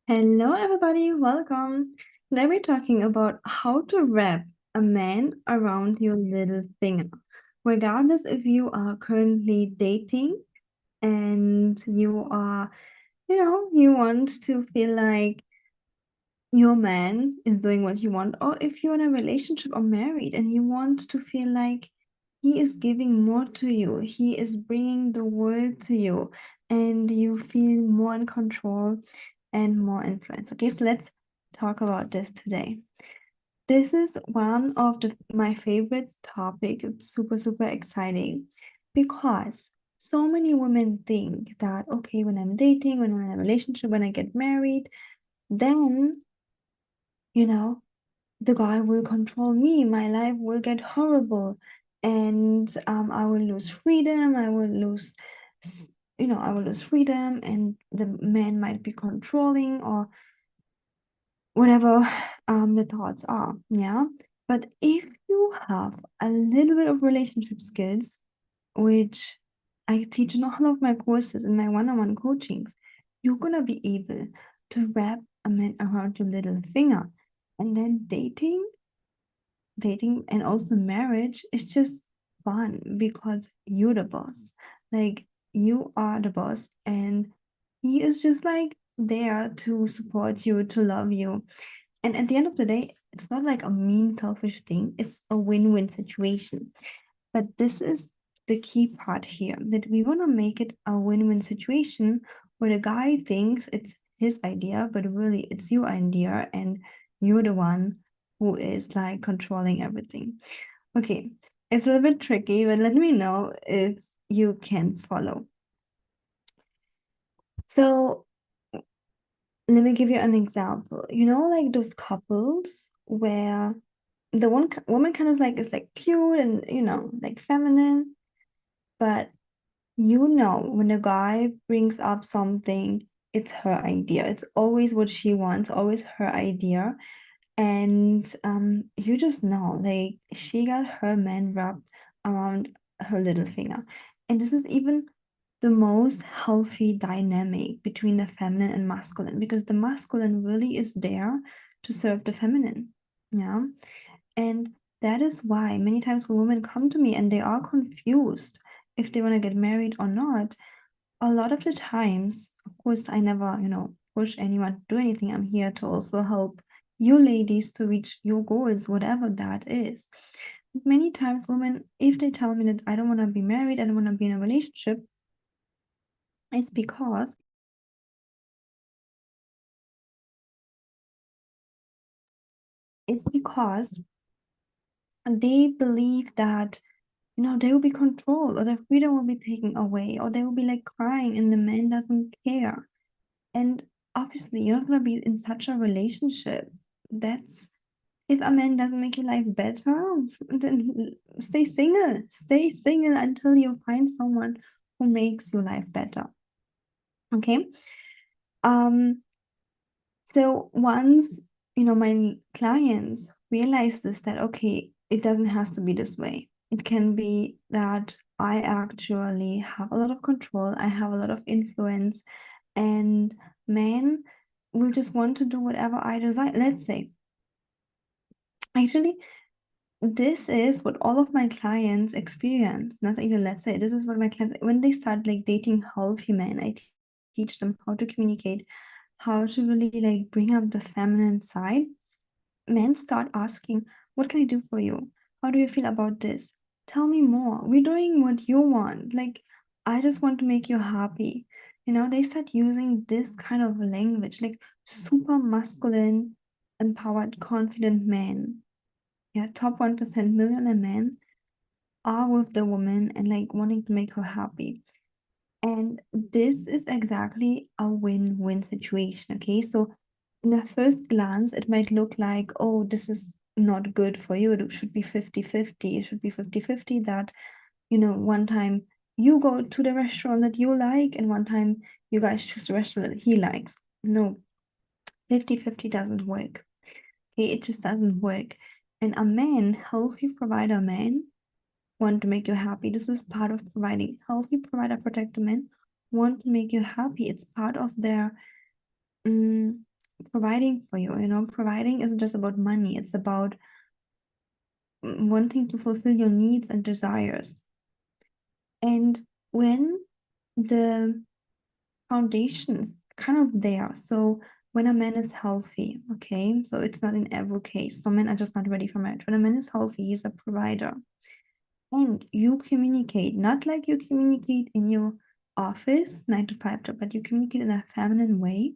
Hello, everybody. Welcome. Today we're talking about how to wrap a man around your little finger. Regardless if you are currently dating and you want to feel like your man is doing what you want, or if you're in a relationship or married and you want to feel like he is giving more to you, he is bringing the world to you, and you feel more in control and more influence. Okay, so let's talk about this today. This is one of my favorite topic. It's super, super exciting because so many women think that, okay, when I'm dating, when I'm in a relationship, when I get married, then, you know, the guy will control me, my life will get horrible, and I will lose freedom, I will lose freedom, and the man might be controlling or whatever the thoughts are, yeah. But if you have a little bit of relationship skills, which I teach in all of my courses and my one-on-one coachings, you're gonna be able to wrap a man around your little finger. And then dating and also marriage is just fun because you're the boss. Like, you are the boss, and he is just like there to support you, to love you. And at the end of the day, it's not like a mean, selfish thing, it's a win-win situation. But this is the key part here, that we want to make it a win-win situation where the guy thinks it's his idea, but really it's your idea, and you're the one who is like controlling everything. Okay, it's a little bit tricky, but let me know if you can follow. So let me give you an example. You know, like those couples where the woman kind of like is like cute and like feminine, but when a guy brings up something, it's her idea. It's always what she wants, always her idea. And you just know, like, she got her man wrapped around her little finger. And this is even the most healthy dynamic between the feminine and masculine, because the masculine really is there to serve the feminine. Yeah. And that is why many times when women come to me and they are confused if they want to get married or not, a lot of the times, of course, I never, push anyone to do anything. I'm here to also help you ladies to reach your goals, whatever that is. Many times, women, if they tell me that I don't want to be married, I don't want to be in a relationship, it's because they believe that they will be controlled, or their freedom will be taken away, or they will be like crying and the man doesn't care. And obviously, you're not going to be in such a relationship. That's If a man doesn't make your life better, then stay single. Stay single until you find someone who makes your life better. Okay. Um, so once, my clients realize this, that okay, it doesn't have to be this way. It can be that I actually have a lot of control, I have a lot of influence, and men will just want to do whatever I desire. Let's say, actually, this is what all of my clients experience. Not even let's say, this is what my clients, when they start like dating healthy men, I teach them how to communicate, how to really like bring up the feminine side. Men start asking, what can I do for you? How do you feel about this? Tell me more. We're doing what you want. Like, I just want to make you happy. They start using this kind of language, like super masculine, empowered, confident men. Yeah, top 1% millionaire men are with the woman and like wanting to make her happy. And this is exactly a win-win situation. Okay, so in a first glance, it might look like, oh, this is not good for you. It should be 50-50. It should be 50-50 that, one time you go to the restaurant that you like, and one time you guys choose the restaurant that he likes. No, 50-50 doesn't work. Okay, it just doesn't work. And a man, healthy provider man, want to make you happy. This is part of providing. Healthy provider protector men want to make you happy. It's part of their providing for you. You know, providing isn't just about money, it's about wanting to fulfill your needs and desires. And when the foundation's kind of there, so when a man is healthy, okay, so it's not in every case, some men are just not ready for marriage. When a man is healthy, he's a provider. And you communicate, not like you communicate in your office, 9 to 5 job, but you communicate in a feminine way.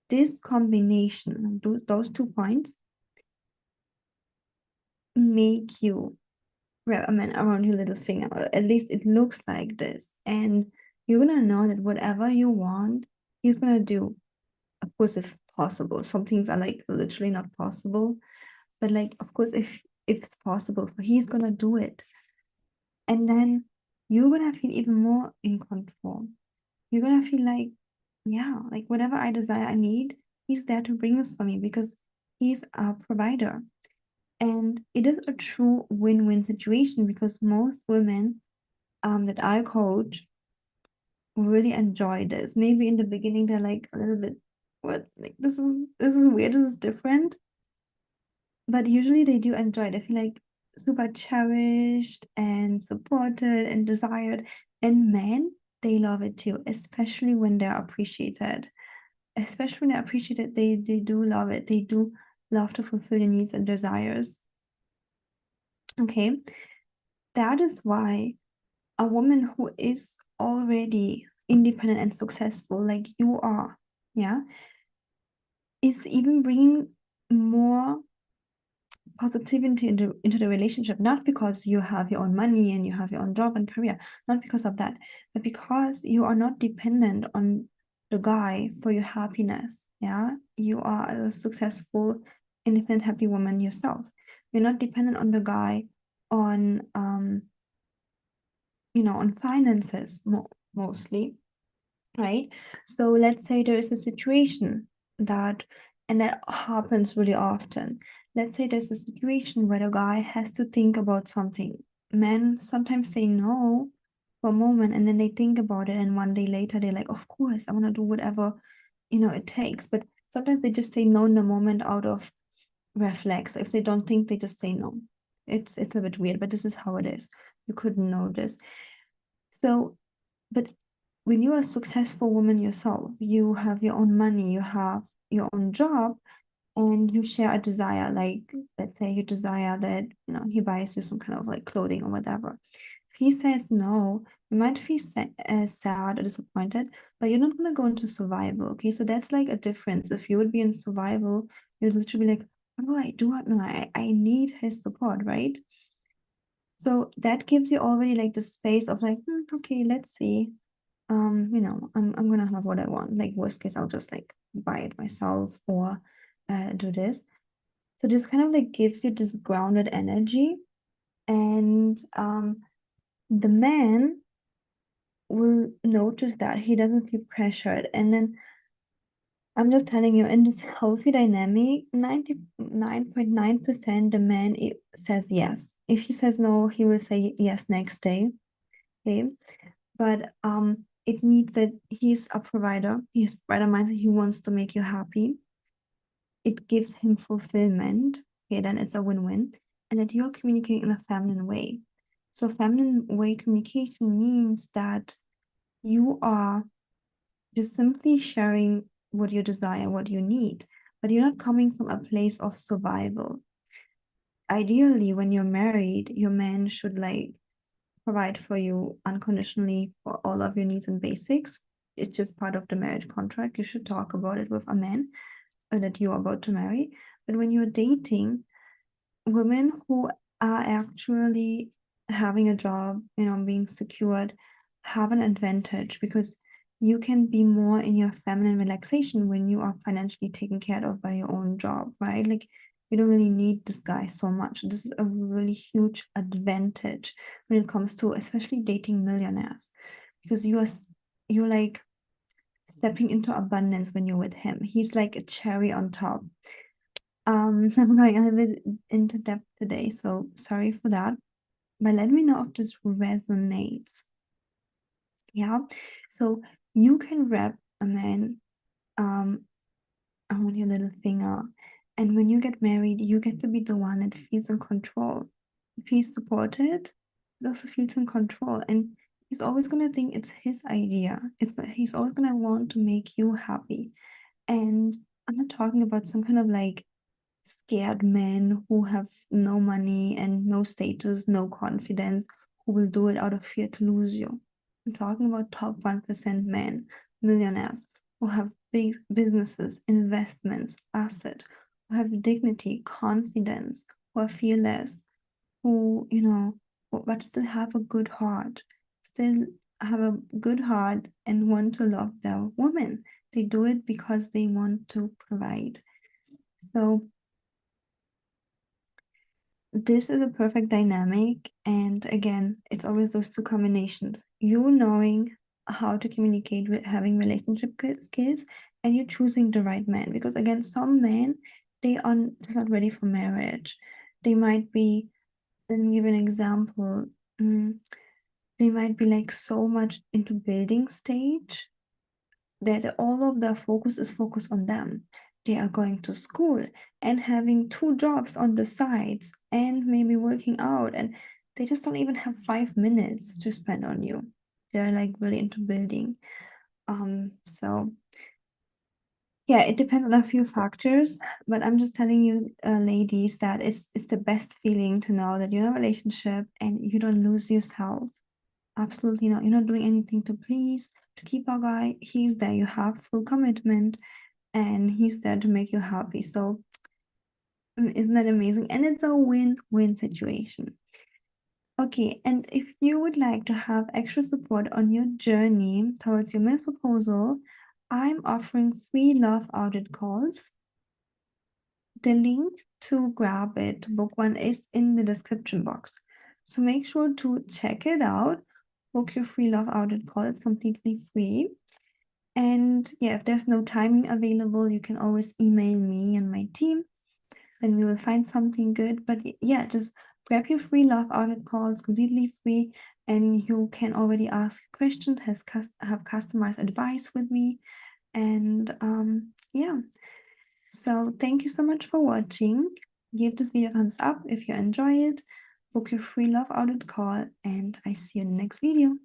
This combination, those 2 points, make you wrap a man around your little finger. Or at least it looks like this. And you're gonna know that whatever you want, he's gonna do. Of course, if possible. Some things are like literally not possible. But like, of course, if it's possible, he's gonna do it. And then you're gonna feel even more in control. You're gonna feel like, yeah, like whatever I desire, I need, he's there to bring this for me because he's a provider. And it is a true win-win situation because most women that I coach really enjoy this. Maybe in the beginning they're like a little bit, what? Like this is weird, this is different. But usually they do enjoy it. I feel like super cherished and supported and desired. And men, they love it too, especially when they're appreciated. Especially when they're appreciated, they do love it. They do love to fulfill your needs and desires. Okay. That is why a woman who is already independent and successful, like you are, yeah, is even bringing more positivity into the relationship, not because you have your own money and you have your own job and career, not because of that, but because you are not dependent on the guy for your happiness. Yeah, you are a successful, independent, happy woman yourself. You're not dependent on the guy on on finances mostly, right? So let's say there is a situation that, and that happens really often. Let's say there's a situation where the guy has to think about something. Men sometimes say no for a moment and then they think about it, and one day later they're like, of course, I want to do whatever, it takes. But sometimes they just say no in the moment out of reflex. If they don't think, they just say no. It's a bit weird, but this is how it is. You couldn't know this. So, but when you're a successful woman yourself, you have your own money, you have your own job, and you share a desire, like let's say you desire that, he buys you some kind of like clothing or whatever. If he says no, you might feel sad or disappointed, but you're not gonna go into survival, okay? So that's like a difference. If you would be in survival, you'd literally be like, what do I do? No, I need his support, right? So that gives you already like the space of like, okay, let's see. I'm gonna have what I want. Like worst case, I'll just like buy it myself or do this. So this kind of like gives you this grounded energy, and the man will notice that he doesn't feel pressured. And then I'm just telling you, in this healthy dynamic, 99.9% the man says yes. If he says no, he will say yes next day. Okay. But it means that he's a provider. He's provider mindset. He wants to make you happy. It gives him fulfillment. Okay, then it's a win-win. And that you're communicating in a feminine way. So feminine way communication means that you are just simply sharing what you desire, what you need, but you're not coming from a place of survival. Ideally, when you're married, your man should like provide for you unconditionally for all of your needs and basics. It's just part of the marriage contract. You should talk about it with a man that you're about to marry. But when you're dating, women who are actually having a job, being secured, have an advantage because you can be more in your feminine relaxation when you are financially taken care of by your own job, right? Like you don't really need this guy so much. This is a really huge advantage when it comes to especially dating millionaires because you're like stepping into abundance when you're with him. He's like a cherry on top. I'm going a little bit into depth today, so sorry for that. But let me know if this resonates. Yeah. So you can wrap a man on your little finger. And when you get married, you get to be the one that feels in control. Feels supported, but also feels in control. And he's always gonna think it's his idea. He's always gonna want to make you happy. And I'm not talking about some kind of like scared men who have no money and no status, no confidence, who will do it out of fear to lose you. I'm talking about top 1% men, millionaires, who have big businesses, investments, asset, who have dignity, confidence, who are fearless, who, but still have a good heart, still have a good heart and want to love their woman. They do it because they want to provide. So this is a perfect dynamic. And again, it's always those two combinations. You knowing how to communicate with having relationship skills and you choosing the right man. Because again, some men, they are just not ready for marriage. They might be, let me give an example. Mm, they might be like so much into building stage that all of their focus is focused on them. They are going to school and having two jobs on the sides and maybe working out, and they just don't even have 5 minutes to spend on you. They're like really into building. So yeah, it depends on a few factors, but I'm just telling you, ladies, that it's the best feeling to know that you're in a relationship and you don't lose yourself. Absolutely not. You're not doing anything to please, to keep a guy. He's there. You have full commitment and he's there to make you happy. So, isn't that amazing? And it's a win-win situation. Okay, and if you would like to have extra support on your journey towards your marriage proposal, I'm offering free love audit calls. The link to grab it, to book one, is in the description box. So make sure to check it out. Book your free love audit call. It's completely free. And yeah, if there's no timing available, you can always email me and my team. Then we will find something good. But yeah, just grab your free love audit call. It's completely free. And you can already ask questions, have customized advice with me. And yeah. So thank you so much for watching. Give this video a thumbs up if you enjoy it. Book your free love audit call, and I see you in the next video.